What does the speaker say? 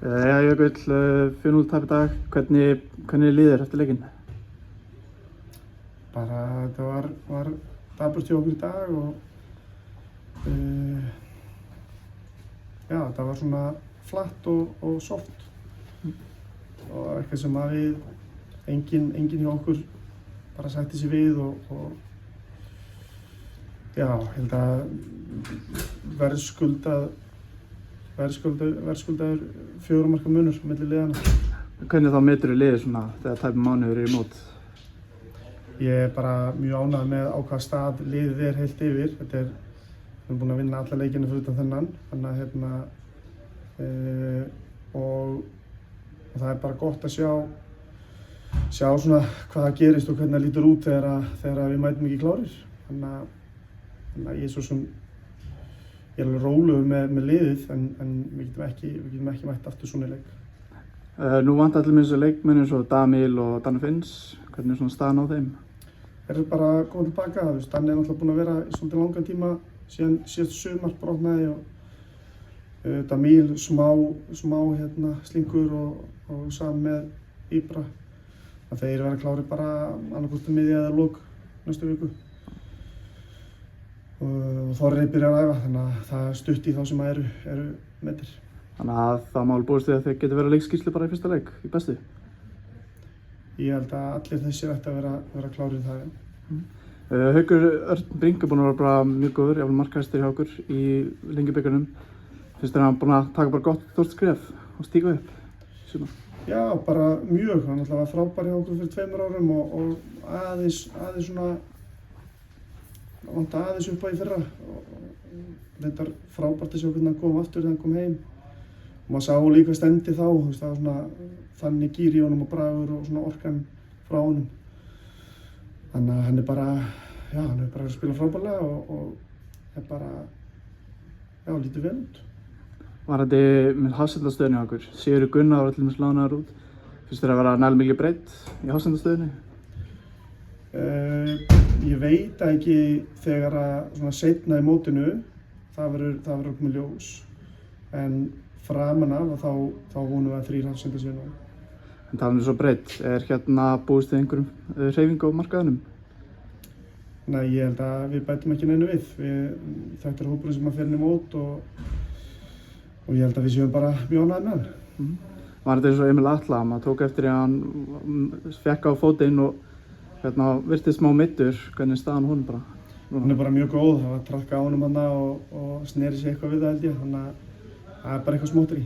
Já, Jökull, 4-0 tap í dag. Hvernig líður eftir leikinn? Bara þetta var dapurt hjá okkur í dag og já, þetta var svona flatt og soft og eitthvað sem að enginn hjá okkur bara sætti sig við og já, ég held að verðskuldaður 4 marka munur milli liðanna. Hvernig þá meturðu liðið svona þegar tæpum mánuður í mót? Ég er bara mjög ánægður með á hvaða stað liðið er heilt yfir. Við erum búin að vinna alla leikina fyrir utan þennan, þannig að og það er bara gott að sjá svona hvað það gerist og hvernig það lítur út þegar við mætum ekki klárir. Þannig að ég er svo sem ég er alveg rólegur með liðið en við getum ekki mætt aftur svona í leik. Nú vantar allir með þessu leikmenn eins og Damil og Danni Finns. Hvernig er svona staðan á þeim? Þeir eru bara komið tilbaka. Danni er náttúrulega búinn að vera í svolítið langan tíma síðan síðasta sumar brotnaði og Damil smá slingur og saman með Ibra. Þeir verða klárir bara annaðhvort um miðja eða lok næstu viku. Og Þorri byrjar að æfa, þannig að það er stutt í þá sem eru meiddir. Þannig að það má alveg búast við að þeir geti verið leikskýrslu bara í fyrsta leik, í bestu? Ég held að allir þessir ætti að vera klárir í það, já. Haukur Örn Brink er búinn að vera bara mjög góður, jafnvel markahæstur hjá okkur í Lengjubikarnum. Finnst þér hann búinn að taka bara gott stórt skref og stíga upp? Svona. Já, bara mjög. Hann var frábær hjá okkur fyrir 2 árum og aðeins svona vant aðeins upp á í fyrra og reyndar frábært að sjá hvernig hann kom aftur þegar hann kom heim. Og maður sá líka stendi þá, það var svona þannig gír í honum og bragur og svona orkan frá honum. Þannig að hann er bara að spila frábærlega og er bara, já, lítið vel út. Var þetta með hafsendastöðunni hjá okkur? Sigurður Gunnar var allir með lánaður út. Finnst þér að vera nægilega mikil breytt í hafsendastöðunni? Ég veit ekki þegar að seinna í mótinu, það verður komið ljós. En framan af þá vonum við að 3 hafsendar séu nóg. En það er svo breytt. Er búist þið einhverjum hreyfingu á markaðinum? Nei, ég held að við bætum ekki neinu við. Þetta er hópurinn sem að fer inn í mót og ég held að við séum bara mjög ánægðir með hann. Var þetta eins og Emil Atla, maður tók eftir að hann fékk á fótinn og virtist smá meiddur, hvernig staðan honum bara? Hún er bara mjög góð, það var að trakka á honum og sneri sig eitthvað við það held ég, þannig að það er bara eitthvað smóttur í.